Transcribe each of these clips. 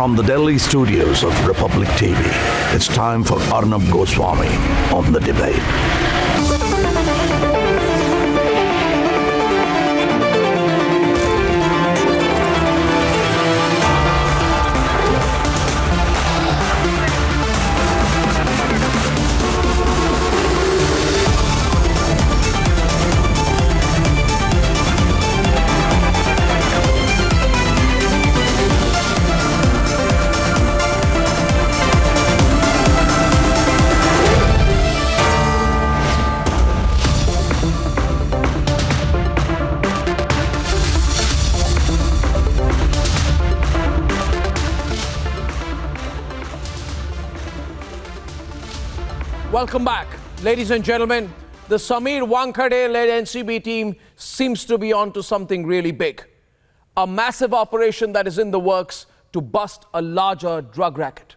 From the Delhi studios of Republic TV, it's time for Arnab Goswami on The Debate. Welcome back. Ladies and gentlemen, the Sameer Wankhede-led NCB team seems to be onto something really big. A massive operation that is in the works to bust a larger drug racket.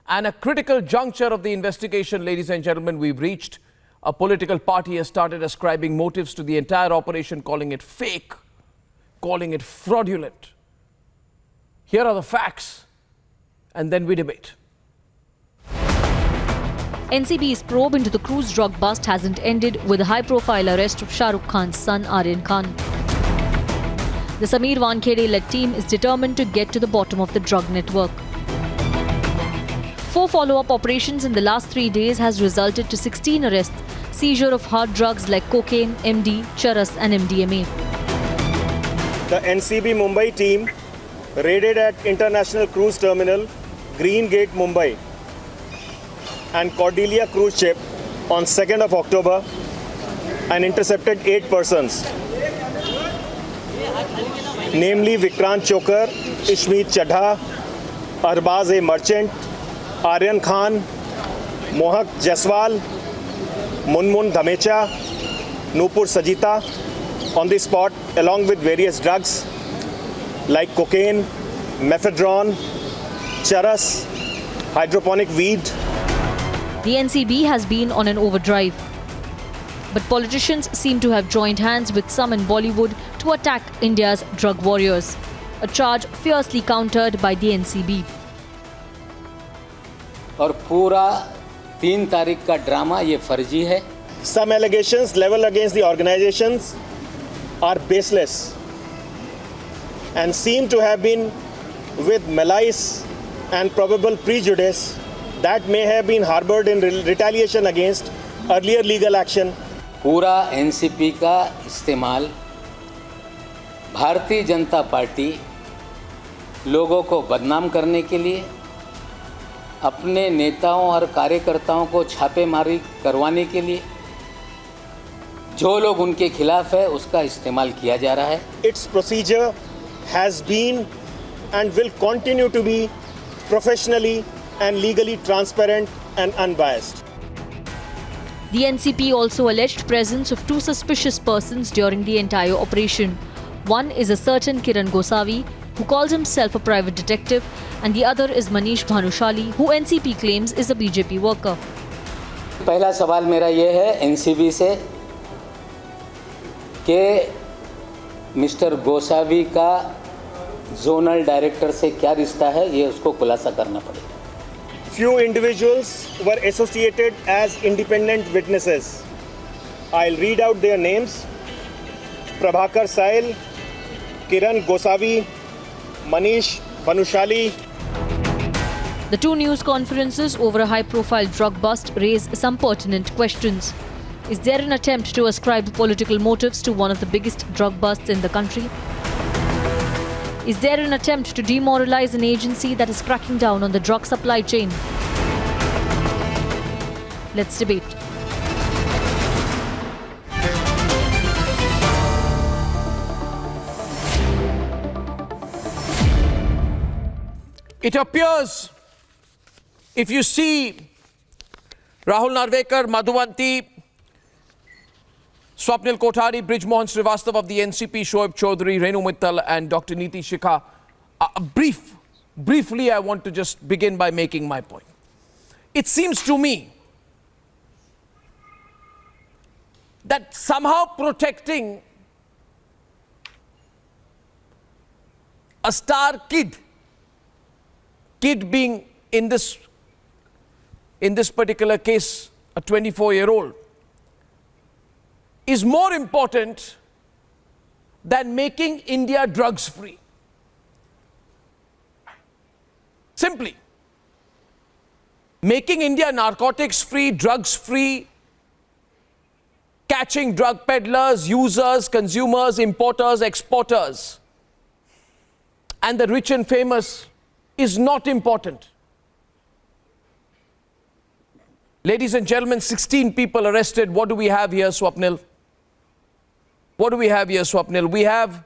And a critical juncture of the investigation, ladies and gentlemen, we've reached. A political party has started ascribing motives to the entire operation, calling it fake, calling it fraudulent. Here are the facts, and then we debate. NCB's probe into the cruise drug bust hasn't ended with the high-profile arrest of Shah Rukh Khan's son, Aryan Khan. The Sameer Wankhede-led team is determined to get to the bottom of the drug network. 4 follow-up operations in the last 3 days has resulted to 16 arrests, seizure of hard drugs like cocaine, MD, charas and MDMA. The NCB Mumbai team raided at International Cruise Terminal, Green Gate, Mumbai, and Cordelia cruise ship on 2nd of October and intercepted 8 persons, namely Vikrant Chokar, Ishmeet Chadha, Arbaz a merchant, Aryan Khan, Mohak Jaiswal, Munmun Dhamecha, Nupur Sajita on the spot, along with various drugs like cocaine, mephedrone, charas, hydroponic weed. The NCB has been on an overdrive. But politicians seem to have joined hands with some in Bollywood to attack India's drug warriors. A charge fiercely countered by the NCB. और पूरा 3 तारीख का drama ये फर्जी है. Some allegations leveled against the organizations are baseless and seem to have been with malice and probable prejudice that may have been harbored in retaliation against earlier legal action. पूरा NCP का इस्तेमाल Bharatiya Janata party लोगों को बदनाम करने के लिए, अपने नेताओं और कार्यकर्ताओं को छापेमारी करवाने के लिए, जो लोग उनके खिलाफ है उसका इस्तेमाल किया जा रहा है. Its procedure has been and will continue to be professionally and legally transparent and unbiased. The NCP also alleged presence of 2 suspicious persons during the entire operation. One is a certain Kiran Gosavi, who calls himself a private detective, and the other is Manish Bhanushali, who NCP claims is a BJP worker. पहला सवाल मेरा ये है NCB से कि mister Gosavi का zonal director से क्या रिश्ता है, ये उसको खुलासा करना पड़ेगा. Few individuals were associated as independent witnesses. I'll read out their names: Prabhakar Sail, Kiran Gosavi, Manish Bhanushali. The 2 news conferences over a high-profile drug bust raise some pertinent questions. Is there an attempt to ascribe political motives to one of the biggest drug busts in the country? Is there an attempt to demoralize an agency that is cracking down on the drug supply chain? Let's debate. It appears, if you see Rahul Narvekar, Madhuvanti, Swapnil Kothari, Brij Mohan Srivastava of the NCP, Shoaib Chaudhary, Renu Mittal and Dr. Niti Shikha. Briefly, I want to just begin by making my point. It seems to me that somehow protecting a star kid kid being in this particular case, a 24-year-old, is more important than making India drugs-free. Simply. Making India narcotics-free, drugs-free, catching drug peddlers, users, consumers, importers, exporters, and the rich and famous is not important. Ladies and gentlemen, 16 people arrested. What do we have here, Swapnil? What do we have here, Swapnil? We have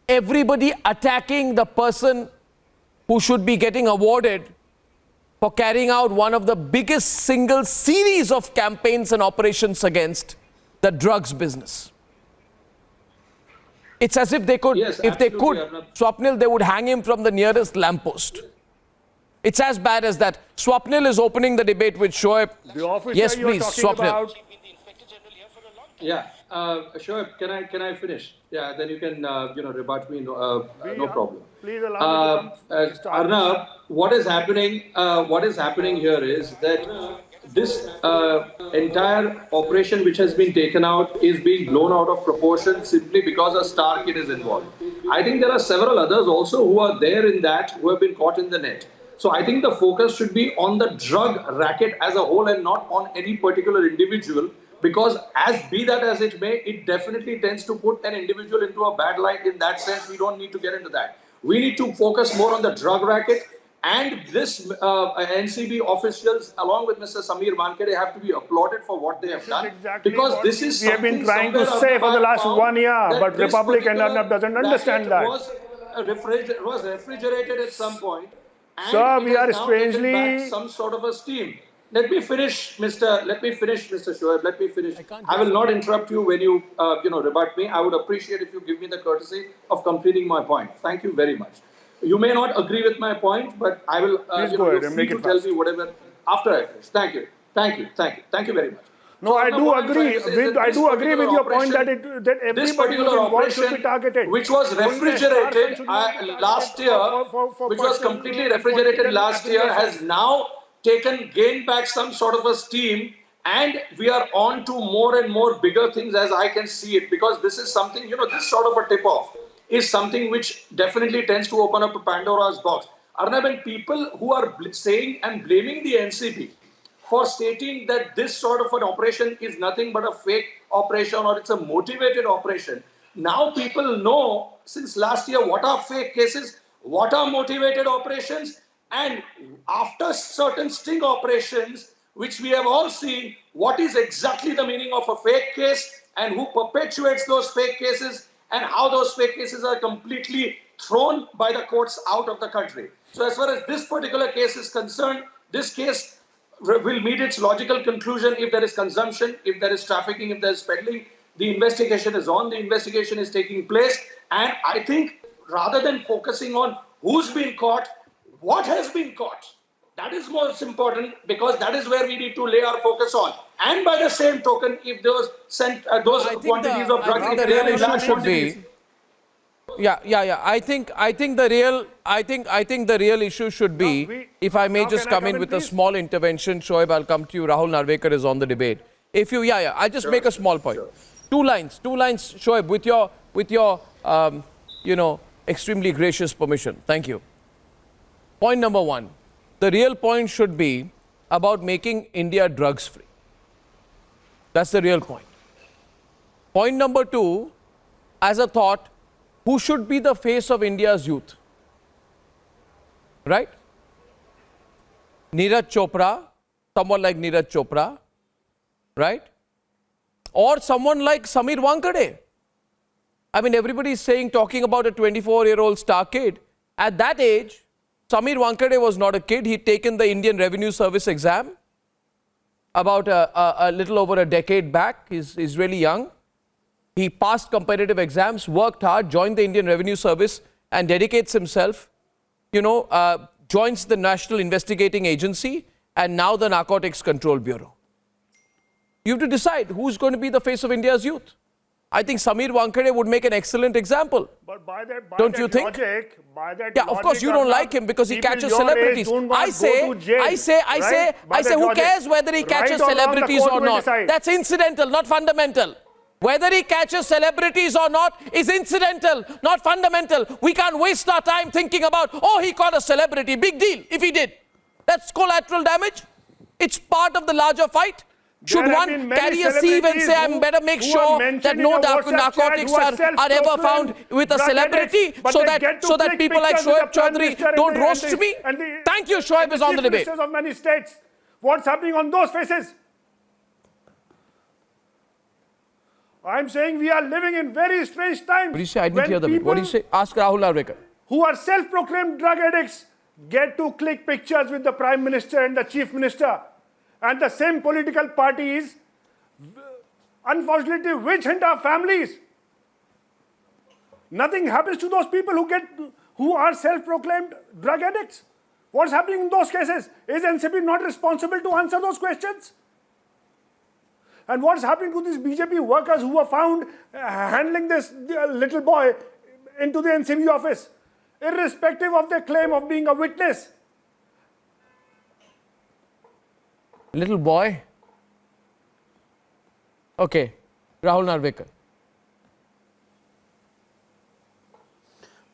everybody attacking the person who should be getting awarded for carrying out one of the biggest single series of campaigns and operations against the drugs business. It's as if they could, Yes, if they could, Arnab. Swapnil, they would hang him from the nearest lamppost. It's as bad as that. Swapnil is opening the debate with Shoaib. The officer Yes, you're please, talking Swapnil. about, Yeah, sure. Can I finish? Yeah, then you can rebut me. No problem. please allow me to start. Arnab, what is happening? What is happening here is that this entire operation which has been taken out is being blown out of proportion simply because a star kid is involved. I think there are several others also who are there in that who have been caught in the net. So I think the focus should be on the drug racket as a whole and not on any particular individual, because be that as it may, it definitely tends to put an individual into a bad light. In that sense, we don't need to get into that. We need to focus more on the drug racket, and this NCB officials along with Mr. Samir Wankhede have to be applauded for what they have done, exactly because what this is we have been something trying to somewhere say for the Arnab last found 1 year, that but this Republic and particular Arnab doesn't understand that. Was refrigerated at some point. And Sir, it we has are now taken strangely- back some sort of a steam. Let me finish, Mr. Shoaib. Let me finish. I will not interrupt you when you, rebut me. I would appreciate if you give me the courtesy of completing my point. Thank you very much. You may not agree with my point, but I will, Please go ahead you're and free make to it tell fast. me whatever after I finish. Thank you. Thank you very much. No, I Now, do what I'm agree trying to say is with that this your point that operation- that this everybody who's particular involved should be operation, targeted. which was Only the refrigerated star son should not be last targeted year, for which was personal completely and refrigerated political last year, has affiliations. now gained back some sort of a steam, and we are on to more and more bigger things as I can see it, because this is something, this sort of a tip-off is something which definitely tends to open up a Pandora's box. Arnab, and people who are saying and blaming the NCB for stating that this sort of an operation is nothing but a fake operation or it's a motivated operation. Now people know since last year what are fake cases, what are motivated operations, and after certain sting operations, which we have all seen, what is exactly the meaning of a fake case and who perpetuates those fake cases and how those fake cases are completely thrown by the courts out of the country. So as far as this particular case is concerned, this case will meet its logical conclusion if there is consumption, if there is trafficking, if there is peddling. The investigation is on, the investigation is taking place, and I think rather than focusing on who's been caught, what has been caught, that is most important, because that is where we need to lay our focus on. And by the same token, if those quantities of drugs, I think the real issue should be. Yeah. I think the real issue should be, if I may now just can I come in with a please? small intervention. Shoaib, I'll come to you. Rahul Narvekar is on the debate. I'll just make a small point. Two lines, Shoaib, with your extremely gracious permission. Thank you. Point number one, the real point should be about making India drugs free. That's the real point. Point number two, as a thought, who should be the face of India's youth? Right? Neeraj Chopra, someone like Neeraj Chopra, right? Or someone like Samir Wankhede. I mean, everybody is talking about a 24-year-old star kid. At that age, Samir Wankhede was not a kid. He'd taken the Indian Revenue Service exam about a little over a decade back. He's really young. He passed competitive exams, worked hard, joined the Indian Revenue Service and dedicates himself, joins the National Investigating Agency and now the Narcotics Control Bureau. You have to decide who's going to be the face of India's youth. I think Samir Wankhede would make an excellent example. But by that, Don't you think? Logic, by that Yeah, of course you don't like him because he catches celebrities. I say, who cares whether he catches celebrities or not? That's incidental, not fundamental. Whether he catches celebrities or not is incidental, not fundamental. We can't waste our time thinking about, oh, he caught a celebrity. Big deal if he did. That's collateral damage. It's part of the larger fight. Should one carry a sieve and say, I better make sure that no narcotics are ever found with a celebrity so that people like Shoaib Chaudhary don't roast me? Thank you, Shoaib is on the debate. Of many states. What's happening on those faces? I'm saying we are living in very strange times. What do you say? I didn't hear the bit. What do you say? Ask Rahul Narvekar. Who are self-proclaimed drug addicts get to click pictures with the Prime Minister and the Chief Minister. And the same political parties, unfortunately, witch hunt our families. Nothing happens to those people who are self-proclaimed drug addicts. What's happening in those cases? Is NCB not responsible to answer those questions? And what's happening to these BJP workers who were found handling this little boy into the NCB office, irrespective of their claim of being a witness? Little boy? Okay, Rahul Narvekar.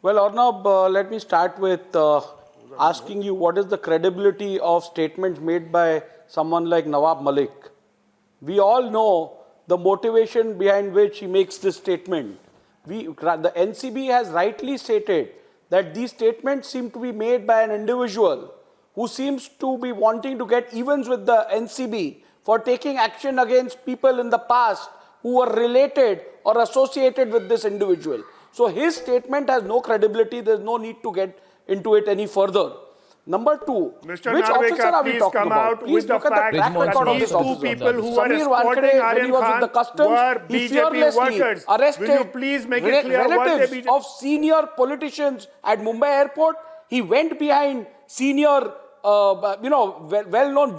Well, Arnab, let me start with asking you what is the credibility of statements made by someone like Nawab Malik? We all know the motivation behind which he makes this statement. The NCB has rightly stated that these statements seem to be made by an individual who seems to be wanting to get evens with the NCB for taking action against people in the past who were related or associated with this individual. So his statement has no credibility. There's no need to get into it any further. Number two, Mr. which Narvekar, officer are we please talking come about? out Please with the look at fact the track record of that this these two officer. people who were Samir escorting Wankhede, when Aryan he was with Khan the customs, were he BJP fearlessly workers. arrested Will you please make it clear what they relatives of senior politicians at Mumbai airport. He went behind senior, well-known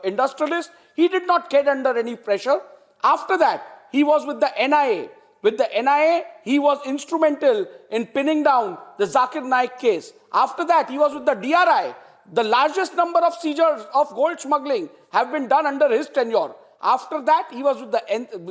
industrialists. He did not get under any pressure. After that, he was with the NIA. With the NIA, he was instrumental in pinning down the Zakir Naik case. After that, he was with the DRI. The largest number of seizures of gold smuggling have been done under his tenure. After that, he was with the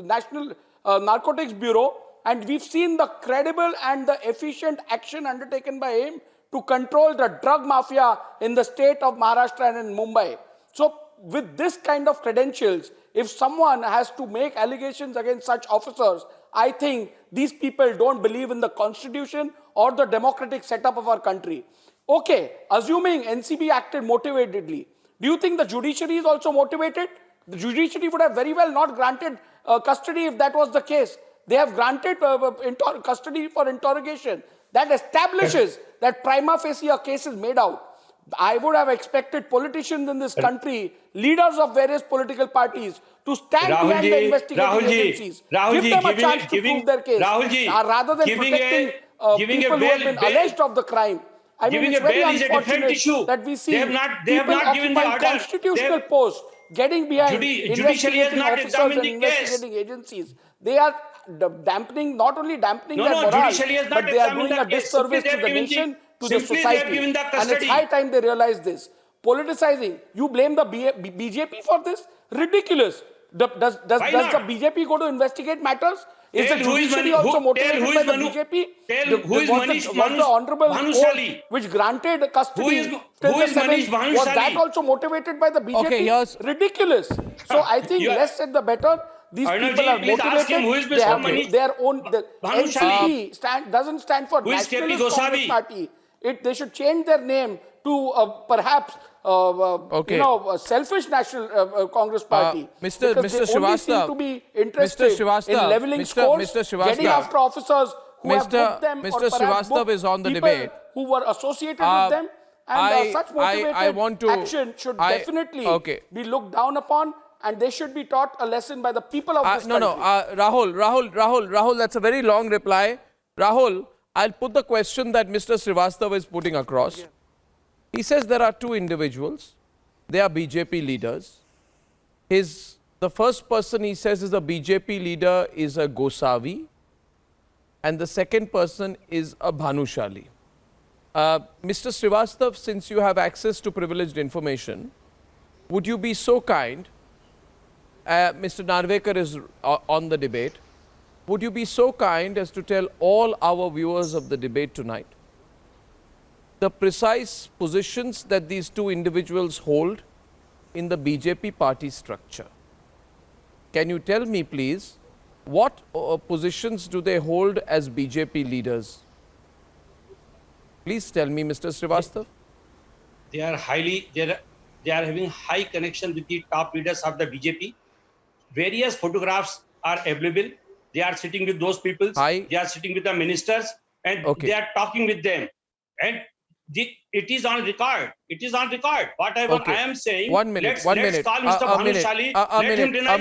National Narcotics Bureau, and we've seen the credible and the efficient action undertaken by him to control the drug mafia in the state of Maharashtra and in Mumbai. So, with this kind of credentials, if someone has to make allegations against such officers, I think these people don't believe in the constitution or the democratic setup of our country. Okay, assuming NCB acted motivatedly, do you think the judiciary is also motivated? The judiciary would have very well not granted custody if that was the case. They have granted custody for interrogation. That establishes that prima facie a case is made out. I would have expected politicians in this country, leaders of various political parties, to stand behind the investigating agencies. Give them a chance to prove their case. Rather than protecting people who have been alleged of the crime. I mean, it's very unfortunate that we see people occupying constitutional posts, getting behind investigating officers and investigating agencies. They are dampening, not only dampening their morale, but they are doing a disservice to the nation, to the society. And it's high time they realize this. Politicizing, you blame the BJP for this? Ridiculous. Does the BJP go to investigate matters? Is the judiciary also motivated by the BJP? Who is Manish was the honorable Bhanushali? which granted custody Who is Manish Bhanushali? was that also motivated by the BJP? Okay, ridiculous. So I think less said the better. These people are motivated. They have their own. The NCB doesn't stand for Nationalist Congress Party. They should change their name to perhaps selfish National Congress Party. Mr. Srivastava, seem to be interested in leveling scores, getting after officers who have booked them, Mr. or perhaps Srivastava is on the people debate. who were associated with them. And such motivated action should definitely be looked down upon, and they should be taught a lesson by the people of this country. Rahul, that's a very long reply. Rahul, I'll put the question that Mr. Srivastava is putting across. Yeah. He says there are two individuals. They are BJP leaders. His The first person he says is a BJP leader is a Gosavi, and the second person is a Bhanushali. Mr. Srivastav, since you have access to privileged information, would you be so kind, Mr. Narvekar is on the debate, would you be so kind as to tell all our viewers of the debate tonight the precise positions that these two individuals hold in the BJP party structure? Can you tell me, please, what positions do they hold as BJP leaders? Please tell me, Mr. Srivastav. They are having high connection with the top leaders of the BJP. Various photographs are available. They are sitting with those people. They are sitting with the ministers, and they are talking with them. And it is on record. It is on record. Whatever I am saying. 1 minute. Let's call Mr. Bhanushali. Let him deny.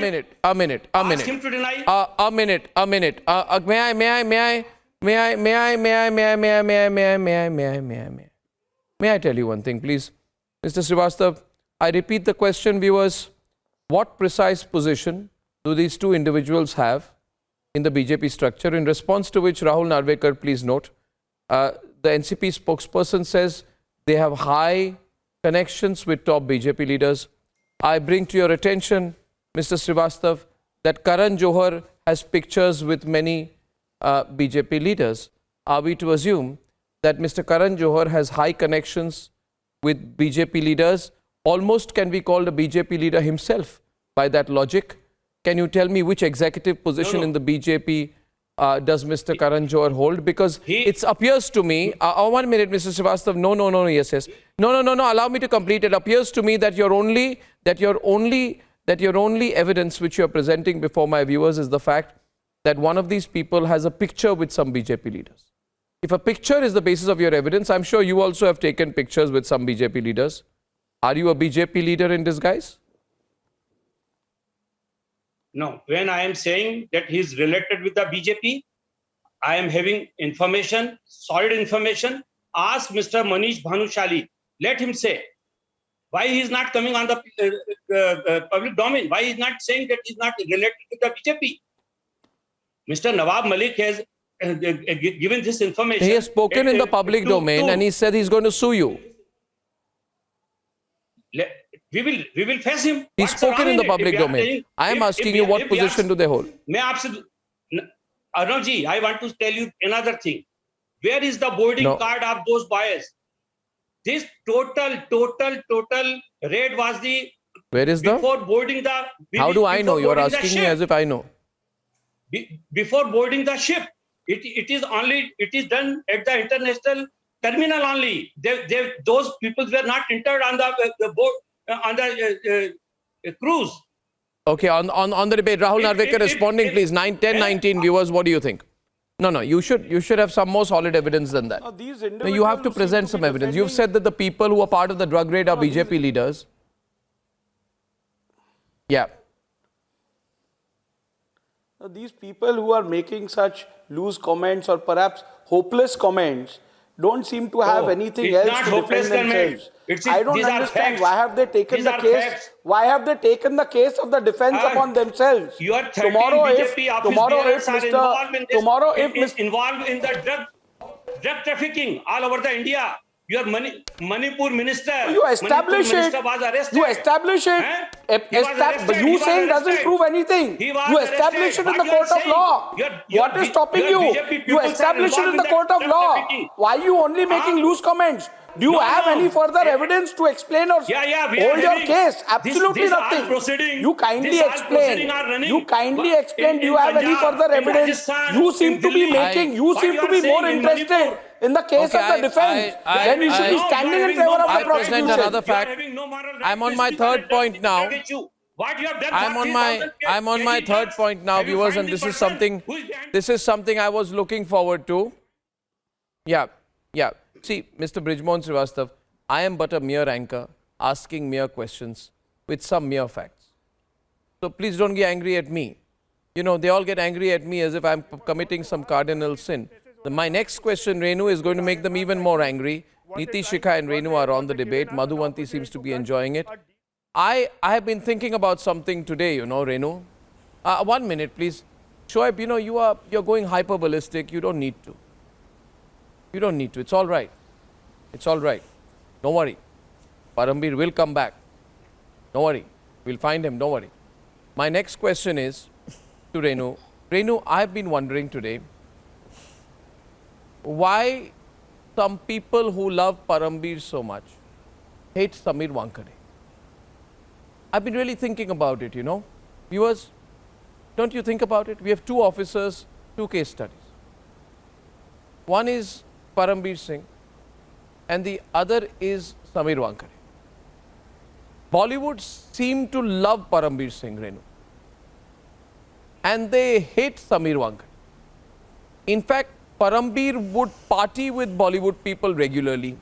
A minute. Ask him to deny. A minute. May I tell you one thing, please? Mr. Srivastav, I repeat the question, viewers. What precise position do these two individuals have in the BJP structure? In response to which, Rahul Narvekar, please note, the NCP spokesperson says they have high connections with top BJP leaders. I bring to your attention, Mr. Srivastav, that Karan Johar has pictures with many BJP leaders. Are we to assume that Mr. Karan Johar has high connections with BJP leaders? Almost can be called a BJP leader himself by that logic. Can you tell me which executive position in the BJP does Mr. Karan Johar hold? Because it appears to me, 1 minute, Mr. Srivastav, no, yes. No, allow me to complete. It appears to me that your only evidence which you are presenting before my viewers is the fact that one of these people has a picture with some BJP leaders. If a picture is the basis of your evidence, I'm sure you also have taken pictures with some BJP leaders. Are you a BJP leader in disguise? No, when I am saying that he is related with the BJP, I am having information, solid information. Ask Mr. Manish Bhanushali. Let him say why he is not coming on the public domain. Why he is not saying that he is not related with the BJP. Mr. Nawab Malik has given this information. He has spoken in the public domain and he said he is going to sue you. We will face him. He's spoken in the public domain. I am asking you, what position do they hold? Arnavji, I want to tell you another thing. Where is the boarding card of those boys? This total raid was the... Where is the... Before boarding the... How do I know? You are asking me as if I know. Before boarding the ship, it is done at the international terminal only. Those people were not entered on the boat, on the cruise. Okay, on the debate, Rahul Narvekar responding, please. 10, 19 viewers, what do you think? No, you should have some more solid evidence than that. No, you have to present some evidence. You've said that the people who are part of the drug raid are BJP leaders. Yeah. These people who are making such loose comments or perhaps hopeless comments don't seem to have anything else to defend themselves. I don't understand why have they taken the case. Why have they taken the case of the defense upon themselves? You are tomorrow if involved in the drug trafficking all over the India. Your Manipur minister. You establish it. Was arrested. You establish it. You saying doesn't prove anything. You establish it in the court of law. What is stopping you? You establish it in the court of law. Why are you only making loose comments? Do you have any further evidence to explain or hold your case? Absolutely nothing. You kindly explain. You kindly explain. Do you have any further evidence? You seem to be making. You seem to be more interested in the case of the defense. Then you should be standing in favor of the prosecution. Present another fact. I'm on my third point now. I'm on my third point now, viewers, and this is something I was looking forward to. Yeah. See, Mr. Brijmohan Srivastav, I am but a mere anchor asking mere questions with some mere facts. So please don't get angry at me. You know, they all get angry at me as if I'm committing some cardinal sin. My next question, Renu, is going to make them even more angry. Niti, Shikha and Renu are on the debate. Madhuvanti seems to be enjoying it. I have been thinking about something today, you know, Renu. 1 minute, please. Shoaib, you know, you're going hyperballistic. You don't need to. You don't need to. It's all right. It's all right. Don't worry. Parambir will come back. Don't worry. We'll find him. Don't worry. My next question is to Renu. Renu, I've been wondering today why some people who love Parambir so much hate Samir Wankhede. I've been really thinking about it, you know. Viewers, don't you think about it? We have 2 officers, 2 case studies. One is Parambir Singh and the other is Samir Wankhede. Bollywood seem to love Parambir Singh, Renu, and they hate Samir Wankhede. In fact, Parambir would party with Bollywood people regularly.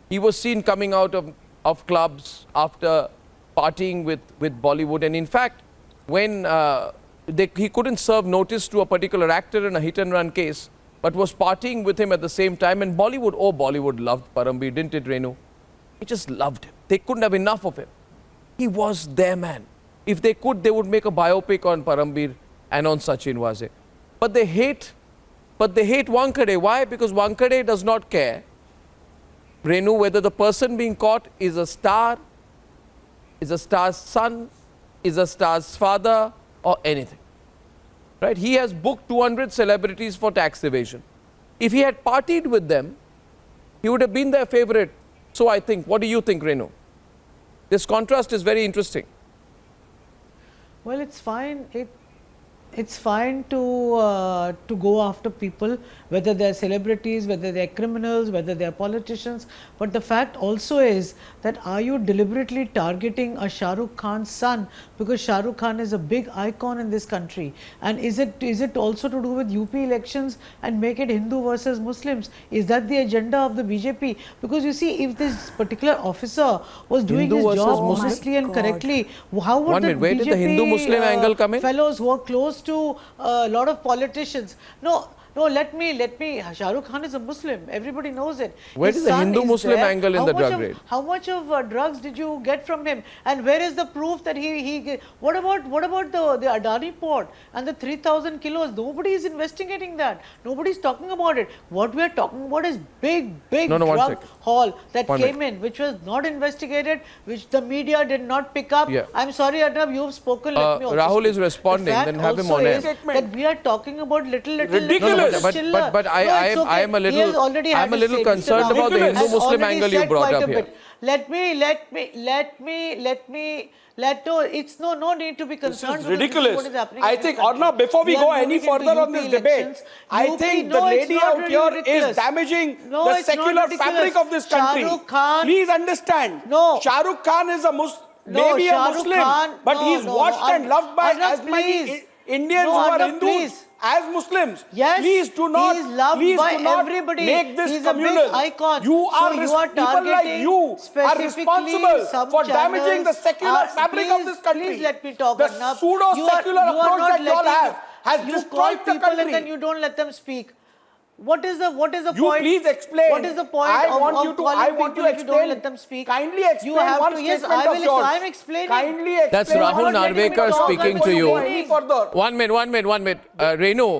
He was seen coming out of clubs after partying with Bollywood, and in fact, when he couldn't serve notice to a particular actor in a hit-and-run case, but was partying with him at the same time, and Bollywood loved Parambir, didn't it, Renu? They just loved him. They couldn't have enough of him. He was their man. If they could, they would make a biopic on Parambir and on Sachin Waze. But they hate Wankhede. Why? Because Wankhede does not care, Renu, whether the person being caught is a star, is a star's son, is a star's father, or anything. Right? He has booked 200 celebrities for tax evasion. If he had partied with them, he would have been their favorite. So I think, what do you think, Renu? This contrast is very interesting. Well, it's fine. It's fine to go after people, whether they're celebrities, whether they're criminals, whether they're politicians. But the fact also is that are you deliberately targeting a Shah Rukh Khan's son, because Shah Rukh Khan is a big icon in this country? And is it also to do with UP elections and make it Hindu versus Muslims? Is that the agenda of the BJP? Because you see, if this particular officer was doing Hindu his job Muslim? honestly and correctly, how would 1 the minute, where did the BJP Hindu-Muslim angle come in? fellows who are close to a lot of politicians? No, let me, Shah Rukh Khan is a Muslim, everybody knows it. Where is the Hindu-Muslim angle in the drug raid? How much of drugs did you get from him? And where is the proof that what about the Adani port and the 3,000 kilos? Nobody is investigating that. Nobody is talking about it. What we are talking about is big drug haul that came in, which was not investigated, which the media did not pick up. Yeah. I'm sorry, Arnab, you've spoken. Let me also Rahul speak. is responding, then have him on air. That we are talking about little Ridiculous. But I am a little concerned about the Hindu-Muslim angle you brought up here. It's no need to be concerned. This is ridiculous. I think, Arnab, before we go any further on this debate, I think the lady out here is damaging the secular fabric of this country. Please understand, Shah Rukh Khan is a maybe a Muslim, but he's watched and loved by as many Indians who are Hindus as Muslims. Yes, please do not everybody. make this He's communal. A big icon. People like you are responsible for damaging the secular fabric of this country. Please let me talk. The pseudo-secular approach that you all have has destroyed the country. And then you don't let them speak. What is the point? You please explain. What is the point I of want you to if you don't let them speak? Kindly explain you have one to, statement yes, I will, of yours. I'm explaining. Kindly explain. That's Rahul Narvekar speaking to you. 1 minute. Renu,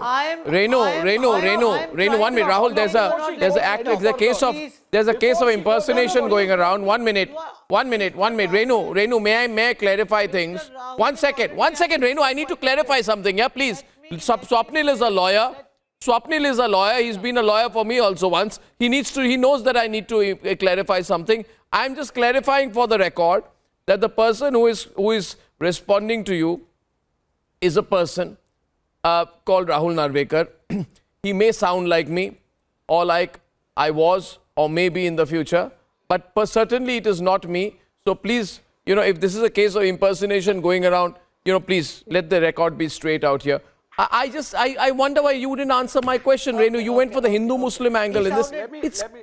1 minute. Rahul, there's a case of impersonation going around. 1 minute. Renu, may I clarify things? 1 second, Renu, I need to clarify something. Yeah, please. Swapnil is a lawyer. He's been a lawyer for me also once. He knows that I need to clarify something. I'm just clarifying for the record that the person who is responding to you is a person called Rahul Narvekar. He may sound like me, or like I was, or maybe in the future, but certainly it is not me. So please, if this is a case of impersonation going around, please let the record be straight out here. I wonder why you didn't answer my question, Renu. You went for the Hindu-Muslim angle in this.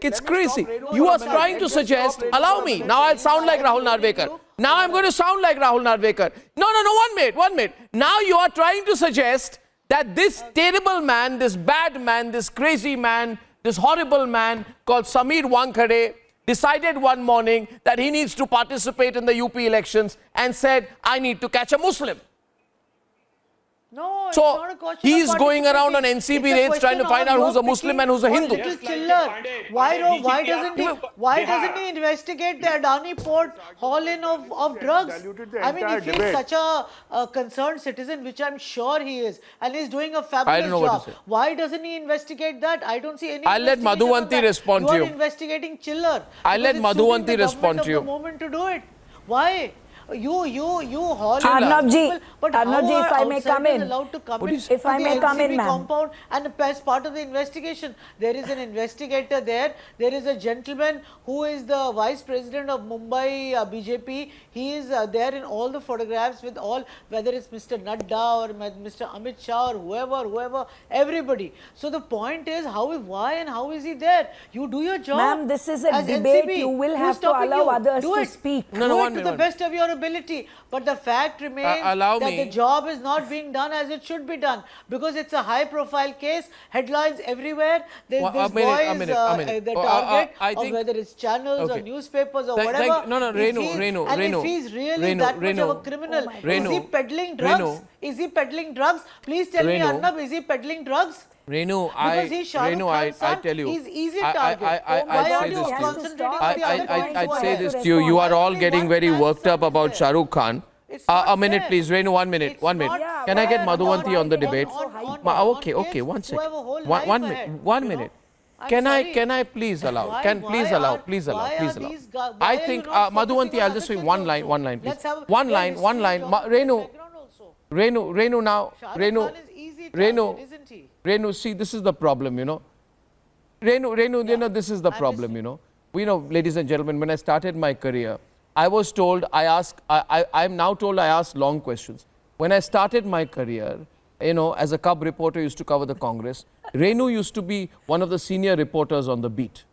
It's crazy. You are trying to suggest, allow me, now I'll sound like Rahul Narvekar. Now I'm going to sound like Rahul Narvekar. No, 1 minute. Now you are trying to suggest that this terrible man, this bad man, this crazy man, this horrible man called Samir Wankhede, decided one morning that he needs to participate in the UP elections and said, I need to catch a Muslim. No, it's So not a question he's of going around on participating. NCB It's a raids trying to question find of out who's a your Muslim and who's a picking Hindu. little Just like chiller. Pandey, Why BJP doesn't he investigate the Adani port haul-in of drugs? diluted the I mean, entire if he's debate. such a concerned citizen, which I'm sure he is, and he's doing a I fabulous don't know what job, to say. why doesn't he investigate that? I don't see any. I'll let investigation on Madhuvanti that. respond to You you. are investigating chiller. I'll let because it's suiting Madhuvanti the respond government to you. of the moment to do it. Why? You haul Arnabji, but Arnabji, how if are I may come outsiders in. allowed to come What in is- If to I the may come in, NCB ma'am. compound, and as part of the investigation, there is an investigator there. There is a gentleman who is the vice president of Mumbai BJP. He is there in all the photographs with all, whether it's Mr. Nadda or Mr. Amit Shah or whoever, everybody. So the point is, why and how is he there? You do your job. Ma'am, this is a as debate. NCB. You will Who's have to stopping allow you? others Do to it. speak. No, Do one it to minute. the best of your ability. But the fact remains allow that me. the job is not being done as it should be done, because it's a high profile case, headlines everywhere. This A boy is minute. the Oh, target I of think- whether it's channels or Okay. newspapers or Thank- whatever. thank- no, If Renu. he's really Renu, that much of a Renu. criminal, Oh my is he God. peddling drugs? Renu. Is he peddling drugs? Please tell me, Renu. Arnab, is he peddling drugs? Renu, Because he's Shah Rukh Renu, I Khan's son, tell you. he's easy I- target. I- Why I'd say aren't you this to you. concentrating on the other points I'd over say there? this to you. You are all Only getting one very man's worked up son about is Shah there. Rukh Khan. It's A not minute, fair. please. Renu, 1 minute. It's 1 minute. not Yeah, Can I get why are Madhuvanti on the debate? on Okay, kids 1 who second. have a whole One life minute. ahead, 1 you know? minute. I'm Can sorry. I please allow? Why- Can please why allow? are- Please allow. why Please are allow. these why I are you think not Madhuvanti, focusing I'll on just say other one kids line. also? 1 line, please. Let's have One their line. history, 1 line. geography, Renu. background also. Renu now. Shah Rukh Renu. Khan is easy Renu. target, isn't he? Renu, see, this is the problem, you know. Renu, you know, this is the I'm problem, listening. you know. We know, ladies and gentlemen, when I started my career, I was told I'm now told I ask long questions. When I started my career, you know, as a cub reporter, used to cover the Congress, Renu used to be one of the senior reporters on the beat.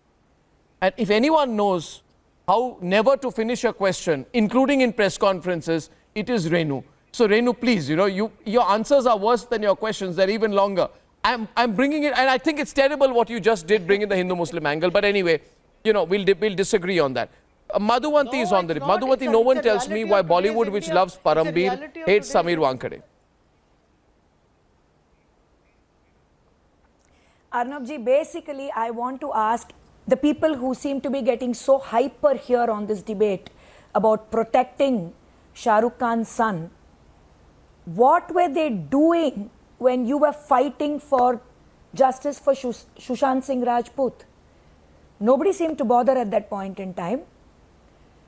And if anyone knows how never to finish a question, including in press conferences, it is Renu. So Renu, please, you know, your answers are worse than your questions. They're even longer. I'm bringing it, and I think it's terrible what you just did, bring in the Hindu-Muslim angle. But anyway, you know, we'll disagree on that. Madhuvanti is on the... it's not. Madhuvanti, It's no a one tells me reality why of today's Bollywood, which India. loves It's a Parambir, reality of hates today's Samir Wankhede. Arnabji, basically, I want to ask the people who seem to be getting so hyper here on this debate about protecting Shah Rukh Khan's son. What were they doing when you were fighting for justice for Sushant Singh Rajput? Nobody seemed to bother at that point in time.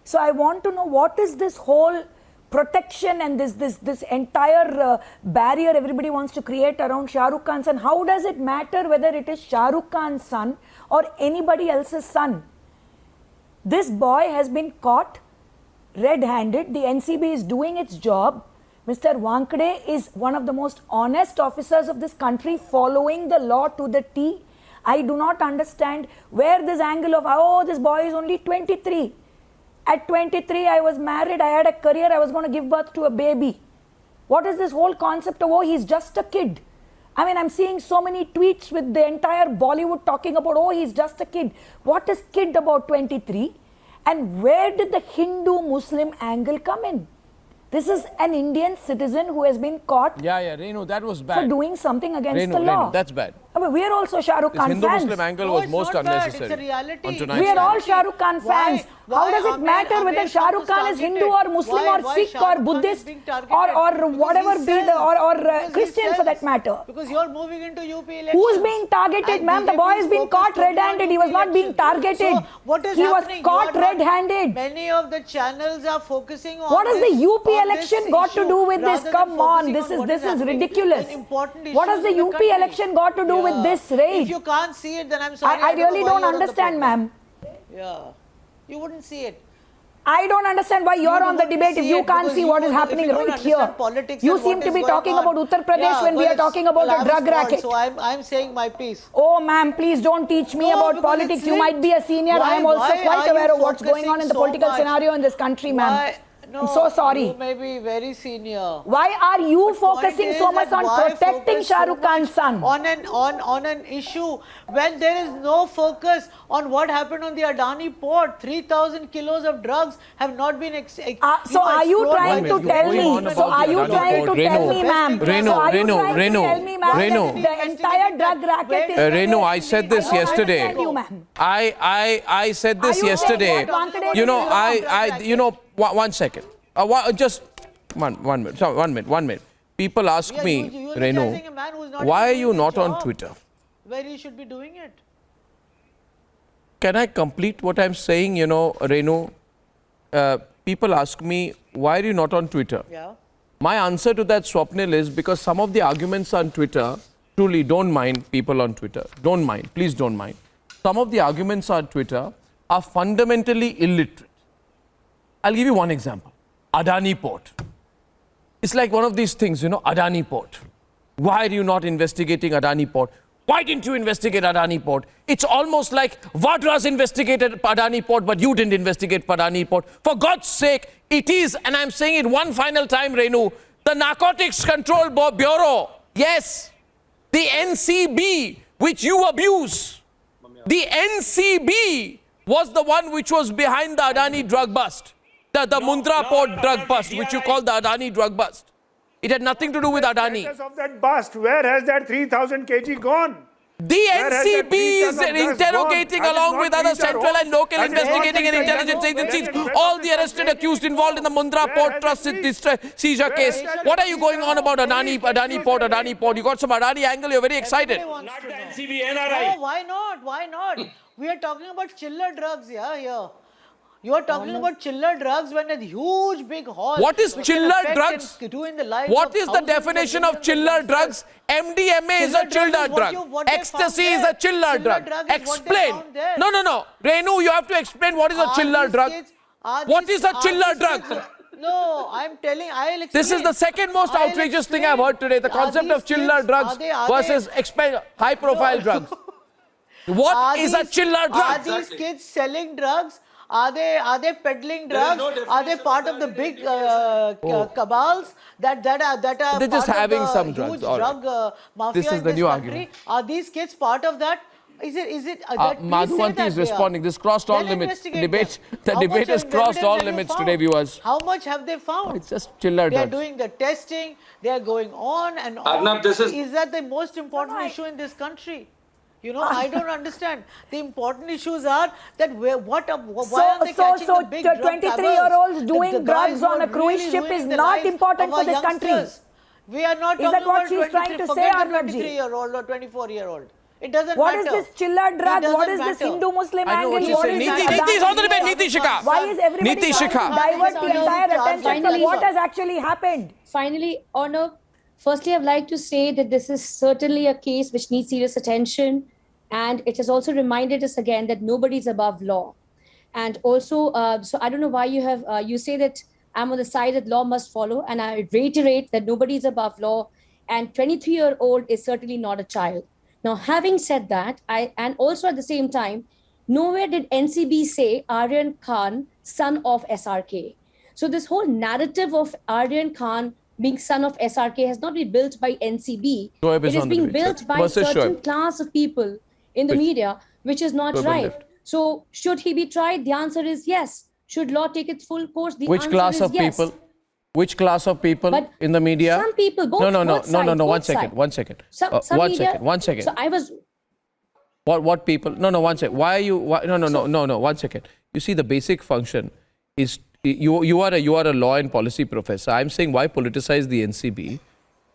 So I want to know, what is this whole protection and this entire barrier everybody wants to create around Shah Rukh Khan's son? How does it matter whether it is Shah Rukh Khan's son or anybody else's son? This boy has been caught red-handed. The NCB is doing its job. Mr. Wankhede is one of the most honest officers of this country, following the law to the T. I do not understand where this angle of, oh, this boy is only 23. At 23, I was married, I had a career, I was going to give birth to a baby. What is this whole concept of, oh, he's just a kid? I mean, I'm seeing so many tweets with the entire Bollywood talking about, oh, he's just a kid. What is kid about 23? And where did the Hindu-Muslim angle come in? This is an Indian citizen who has been caught Yeah, Renu, that was for bad. doing something against Renu, the law. that's bad. I mean, we are also Shah Rukh This Khan Hindu-Muslim fans. angle No, was it's most not bad. unnecessary. It's a reality. On It's tonight's We are show. all Shah Rukh Khan fans. How does it matter whether Shah Rukh Khan is Hindu or Muslim or Sikh or Buddhist or whatever be the or Christian for that matter? Because you're moving into UP elections. Who's being targeted, And ma'am? The boy BJP has been focused caught red-handed. He was not being targeted. So what is He was happening? caught You are not- red-handed. Many of the channels are focusing on What has this, the UP on election this got to issue do with this? rather than Come on, focusing this what is happening ridiculous. in important What has issues the in UP country. election got to do with this raid? If you can't see it, then I'm sorry. I really know why don't you're on the understand, program. ma'am. Yeah, you wouldn't see it. I don't understand why you're on the wouldn't debate if see you it can't because see you what is don't- if happening you don't right understand here. politics You and seem what to is be going talking on. about Uttar Pradesh Yeah, when we well, are talking about well, a I was drug called, racket. So I'm saying my piece. Oh, ma'am, please don't teach me No, about because politics. it's You might be a senior. Why- I am also why quite are aware you of what's going on in the focusing political so much? scenario in this country, ma'am. Why- No, I'm so sorry. You may be very senior. Why are you But point focusing is so much that on why protecting focus Shah so Rukh Khan's much son? on an issue when there is no focus on what happened on the Adani port? 3,000 kilos of drugs have not been So are you explored trying by to the tell government. me? So are you trying to tell me, ma'am? Renu, So are you Renu, trying to Renu, tell me, ma'am, Renu. that the entire drug racket is... Renu, I said this yesterday. I don't understand you, ma'am. I said this Are you saying yesterday. what Wankhede You know, did wrong? one second. Just one minute. Sorry, 1 minute. 1 minute. People ask Yeah, me, you are Renu, criticizing a man who is not why are even you doing not the on job Twitter? where he should be doing it? Can I complete what I'm saying? You know, Renu, people ask me, why are you not on Twitter? Yeah. My answer to that, Swapnil, is because some of the arguments on Twitter, truly don't mind people on Twitter. Don't mind. Please don't mind. Some of the arguments on Twitter are fundamentally illiterate. I'll give you one example. Adani Port. It's like one of these things, you know, Adani Port. Why are you not investigating Adani Port? Why didn't you investigate Adani Port? It's almost like Vadra's investigated Adani Port, but you didn't investigate Adani Port. For God's sake, it is, and I'm saying it one final time, Renu, the Narcotics Control Bureau, yes, the NCB, which you abuse, the NCB was the one which was behind the Adani drug bust, the Mundra Port drug bust, which you call the Adani drug bust. It had nothing to do with Adani. Status of that bust, where has that 3,000 kg gone? The Where has that NCB 3 is tons of drugs interrogating gone? Has it along not with other reached our central and homes? local Has it not investigating and reached our intelligence homes? agencies, Where has all it the not arrested reached? accused involved in the Mundra Where Port has Trust it reached? seizure Where case. has that What are you reached? going on about Adani Port? You got some Adani angle, you're very excited. Everybody wants Not to the know. NCB, NRI. No, why not? Why not? We are talking about chiller drugs, here. You are talking about chiller drugs when a huge big hall. What is which can chiller affect drugs? and do in the lives What of is the thousands of definition of millions chiller youngsters. drugs? MDMA is a Chiller drugs chiller is what drug. they Ecstasy found is there. a chiller Chiller drug. drug is what they Explain. found there. No. Renu, you have to explain what is a Are chiller these drug. kids- are What these- is a are chiller these drug? kids- No, I'm telling, I'll explain. This is the second most I'll outrageous thing explain. I've heard today. The Are concept these of chiller kids- drugs are versus high-profile drugs. What Are is a these- chiller Are drug? these kids selling drugs? Are they peddling There is drugs? no Are they definition part of of the that big in cabals that are They're just part of having the some drugs, huge all right. drug mafia This is in the this new country? argument. Are these kids part of that? Is it please say Madhuvanti that is they are. responding. This crossed all Then limits. investigate The them. How debate much has crossed evidence all have you limits found? today, viewers. How much have they found? It's just chiller They are drugs. doing the testing. They are going on and on. Arnab, this is- that the most important issue in this country? You know, I don't understand. The important issues are that why are they catching the big drug 23-year-olds cabals? doing The guys drugs on who a are cruise really ship is ruining the not lives important of for our this country. youngsters. We are not Is talking that what about she's trying to say, forget the Arnabji? 23-year-old or 24-year-old. It doesn't What matter. is this chiller drug? It What is doesn't this matter. Hindu-Muslim I know angle? what she's What saying. is Niti, that Niti is on the debate. Adani? Niti Shikha. Why is everybody Niti trying Shikha. to divert the entire attention from Finally, what has actually happened? Finally, Honor, firstly, I'd like to say that this is certainly a case which needs serious attention. And it has also reminded us again that nobody is above law. And also, so I don't know why you say that I'm on the side that law must follow. And I reiterate that nobody is above law. And 23-year-old is certainly not a child. Now, having said that, and also at the same time, nowhere did NCB say Aryan Khan, son of SRK. So this whole narrative of Aryan Khan being son of SRK has not been built by NCB. Shoaib is It is on the being debate. built by Versus certain Shoaib. class of people in the media, which is not Shoaib right. left. So should he be tried? The answer is yes. Should law take its full course? The Which answer class is of yes. people? Which class of people But in the media? some people, both- No. both sides, One both second. sides. One second. Some One media- second. One second. So I was What people? No. One second. Why are you? No. One second. You see, the basic function is you are a law and policy professor. I'm saying why politicize the NCB,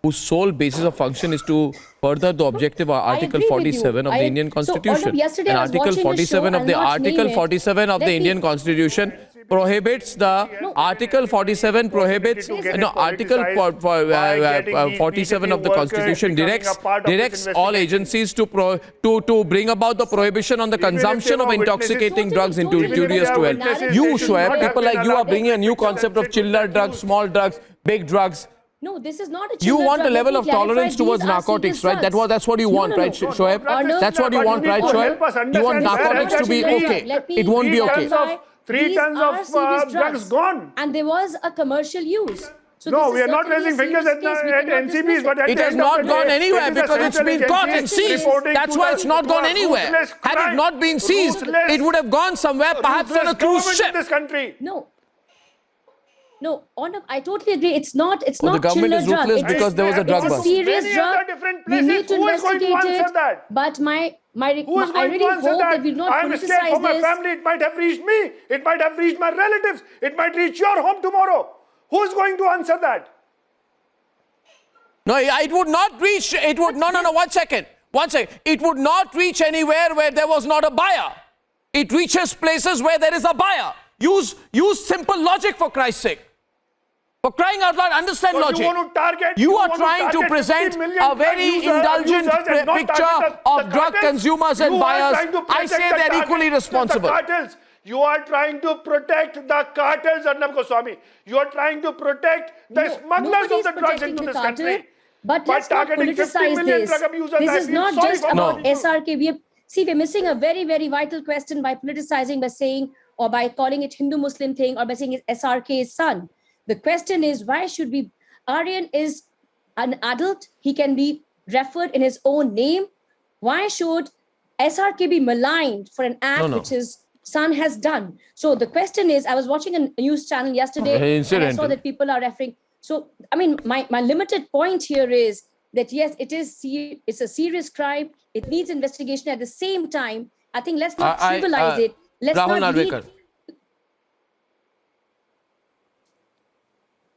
whose sole basis of function is to further the objective of Article agree with you. 47 of the Indian So, Constitution. Arnab, yesterday And I was Article watching the show, 47 of I'll the not name Article it. 47 of Let the me- Indian Constitution prohibits the Article 47 prohibits To get no it Article politicized by getting these 47 of the BJP Constitution workers becoming a part of this directs all investigation. agencies to bring about the prohibition on the Even if consumption they of were witnesses, intoxicating drugs into Even if they injurious are to witnesses, health. they You, should Shoaib, not have people been like you are allowed bringing a new to concept of picture chiller that drugs, too. small drugs, big drugs. No, this is not a You chiller want a drug. level Let of me clarify, tolerance towards these are narcotics, serious right? drugs. That's what you want, right, No. Shoaib? Arnab, That's what you But want, you right, need to Shoaib? help us You want understand where narcotics has to be that been? okay. Let me It won't be okay. clarify. 3 these tons are of serious drugs gone. and there was a commercial use. So No, this we is are not certainly a raising fingers serious at case. We cannot dismiss NCBs, but at It the has end of not the gone day, anywhere it is the because it's central been caught and agency seized. reporting That's to why the- it's not to gone a anywhere. ruthless Had it crime. not been seized, Ruthless- it would have gone somewhere, perhaps on a ruthless cruise government ship. in this country. No, I totally agree. It's not. It's Oh, the not government chiller is drug. ruthless It's because there was a drug it's bust. a serious Many drug. other different We places. need to Who is going to investigate answer it. that? But I Who is going really to answer hope that? that we do not I am scared for politicize my this. family. It might have reached me. It might have reached my relatives. It might reach your home tomorrow. Who is going to answer that? No, it would not reach, it would, no, 1 second. 1 second. It would not reach anywhere where there was not a buyer. It reaches places where there is a buyer. Use simple logic, for Christ's sake. For crying out loud, understand So logic. you want to target? You are want trying to target present 50 million a very indulgent users and not picture target of the drug cartels? consumers and You are buyers. trying to I protect say the they're equally cartels, responsible. the cartels. You are trying to protect the cartels, Arnab Goswami. You are trying to protect the smugglers Nobody of is the drugs protecting into the this cartel, country. But By let's not targeting 50 politicize million this. drug abusers, This I is feel not sorry just for about people. SRK. We're missing a very, very vital question by politicizing, by saying, or by calling it Hindu-Muslim thing, or by saying it's SRK's son. The question is, why should we? Aryan is an adult. He can be referred in his own name. Why should SRK be maligned for an act which his son has done? So the question is, I was watching a news channel yesterday and I saw Incidental. that people are referring. So, I mean, my limited point here is that, yes, it's a serious crime. It needs investigation. At the same time, I think let's not trivialize it. Let's Rahul not lead. Narvekar.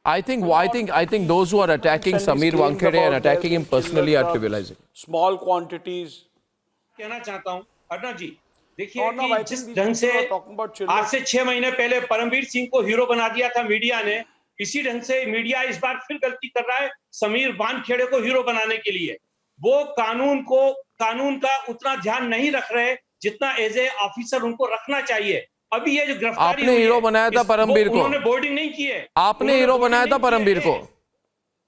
I think those who are attacking Sameer Wankhede and attacking him personally are trivializing. Small quantities. कहना चाहता हूं अर्णव जी, देखिए No, no, I कि think जिस these ढंग से people are talking about children. आज से 6 महीने पहले परमवीर सिंह को हीरो बना दिया था मीडिया ने, इसी ढंग से मीडिया इस बार फिर गलती कर रहा है समीर वानखेड़े को हीरो बनाने के लिए। वो कानून का उतना ध्यान नहीं रख रहे जितना एज ए ऑफिसर उनको रखना चाहिए। अभी ये जो गिरफ्तारी आपने हीरो बनाया था परमवीर को। उन्होंने बोर्डिंग नहीं की है। आपने हीरो बनाया था परमवीर को।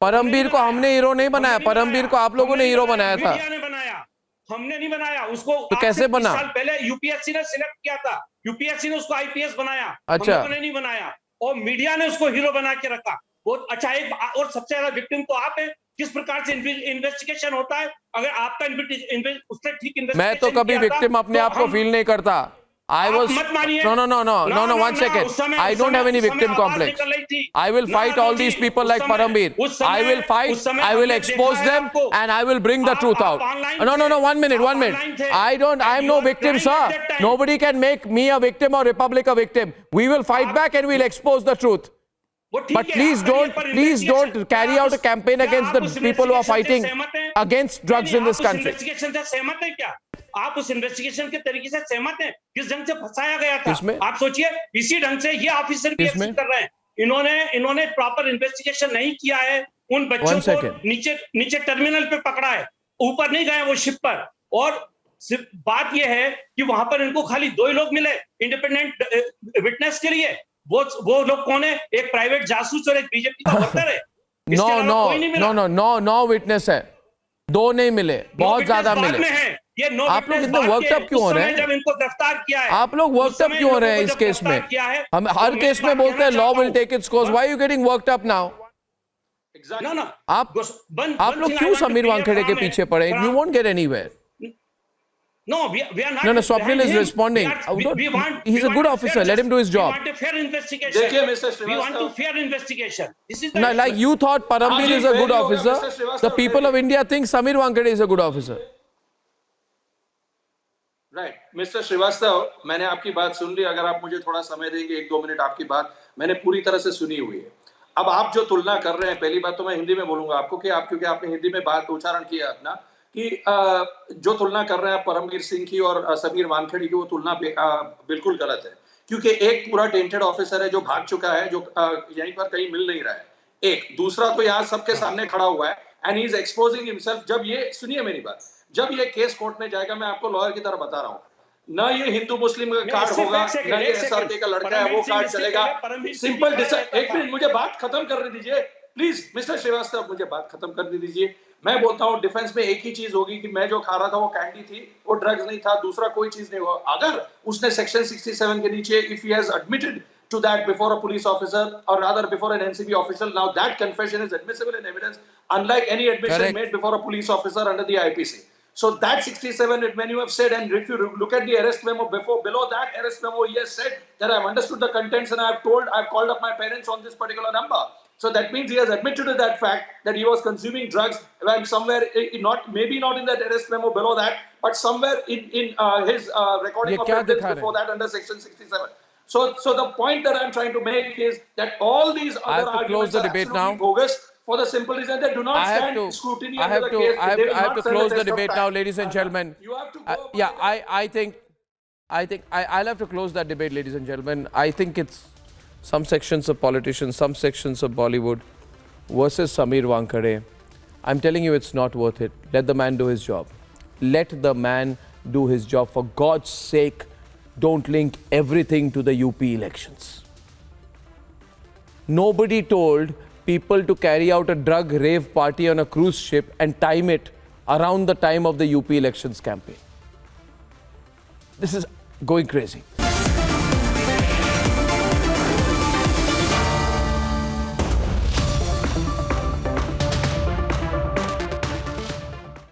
परमवीर को हमने हीरो नहीं बनाया, परमवीर को आप लोगों ने हीरो बनाया था। मीडिया ने बनाया, हमने नहीं बनाया उसको। तो कैसे बना? साल पहले यूपीएससी ने सिलेक्ट किया था, यूपीएससी ने उसको आईपीएस बनाया, अच्छा। हम लोगों ने नहीं बनाया और मीडिया ने उसको हीरो बना के रखा। बहुत अच्छा। एक और सबसे ज्यादा विक्टिम तो आप है। किस प्रकार से इन्वेस्टिगेशन होता है, अगर आपका उसने ठीक इन्वेस्टिगेशन मैं तो कभी विक्टिम अपने आप को फील नहीं करता। I was no, 1 second. I don't have any victim complex. I will fight all these people like Parambir. I will fight, I will expose them and I will bring the truth out. No, 1 minute. I am no victim, sir. Nobody can make me a victim or Republic a victim. We will fight back and we'll expose the truth. But please don't carry out a campaign against the people who are fighting against drugs in this country. आप उस investigation के तरीके से सहमत हैं? किस ढंग से फंसाया गया था? किसमें? आप सोचिए, इसी ढंग से ये ऑफिसर भी एक्सेप्ट कर रहे हैं। इन्होंने प्रॉपर इन्वेस्टिगेशन नहीं किया है। उन बच्चों को नीचे टर्मिनल पे पकड़ा है, ऊपर नहीं गए वो शिप पर। और सिर्फ बात ये है कि वहां पर इनको खाली 2 ही लोग मिले इंडिपेंडेंट विटनेस के लिए। वो लोग कौन है? एक प्राइवेट जासूस और एक बीजेपी का वर्कर है। No विटनेस है। 2 नहीं मिले, बहुत ज्यादा मिले। आप लोग इतने वर्कअप क्यों हो रहे हैं? जब इनको गिरफ्तार किया है, आप लोग वर्कअप क्यों हो रहे हैं इस केस में? हम हर केस में बोलते हैं law will take its course. Why are you getting worked up now? आप लोग क्यों समीर वानखेड़े के पीछे पड़े? You won't get anywhere. No, we are not. No, Swapnil is responding. He's a good officer. Let him do his job. We want a fair investigation. देखिए, Mr. Srivastava. We want a fair investigation. This is the No, like you thought Parambir is a good officer. The people of India think Sameer Wankhede is a good officer. Right mister Shrivastava, मैंने आपकी बात सुन ली। अगर आप मुझे थोड़ा समय देंगे, 1-2 minute, आपकी बात मैंने पूरी तरह से सुनी हुई है। अब आप जो तुलना कर रहे हैं, पहली बात तो मैं हिंदी में बोलूंगा आपको कि आप, क्योंकि आपने हिंदी में बात उच्चारण किया अपना, कि जो तुलना कर रहे हैं परमवीर सिंह की और समीर वानखेड़े की, वो तुलना बिल्कुल गलत है। क्योंकि एक पूरा टेंटेड ऑफिसर है जो भाग चुका है, जो यहीं पर कहीं मिल नहीं रहा है। एक दूसरा तो यहाँ सबके सामने खड़ा हुआ है and he is exposing himself. जब ये, सुनिए मेरी बात, जब ये केस कोर्ट में जाएगा, मैं आपको लॉयर की तरह बता रहा हूँ, ना ये हिंदू मुस्लिम का कार्ड होगा, ना ये एसआरके का लड़का है वो कार्ड चलेगा। सिंपल, एक मिनट मुझे बात खत्म करने दीजिए। प्लीज मिस्टर श्रीवास्तव मुझे बात खत्म करने दीजिए। मैं बोलता हूँ डिफेंस में एक ही चीज होगी कि मैं जो खा रहा था वो कैंडी थी, वो ड्रग्स नहीं था, दूसरा कोई चीज नहीं हुआ। अगर उसने सेक्शन 67 के नीचे if he has admitted to that before a police officer or rather before an NCB official, now that confession is admissible in evidence unlike any admission made before a police officer under the IPC. So that 67, when you have said, and if you look at the arrest memo below that arrest memo, he has said that I have understood the contents and I have called up my parents on this particular number. So that means he has admitted to that fact that he was consuming drugs when somewhere, maybe not in that arrest memo below that, but somewhere in his recording of evidence before that under section 67. So the point that I'm trying to make is that all these other arguments are absolutely bogus for the simple reason they do not stand scrutiny under the case. I have to close the debate now, ladies and gentlemen. You have to go I'll have to close that debate, ladies and gentlemen. I think it's some sections of politicians, some sections of Bollywood versus Sameer Wankhede. I'm telling you, it's not worth it. Let the man do his job. Let the man do his job. For God's sake, don't link everything to the UP elections. Nobody told people to carry out a drug rave party on a cruise ship and time it around the time of the UP elections campaign. This is going crazy.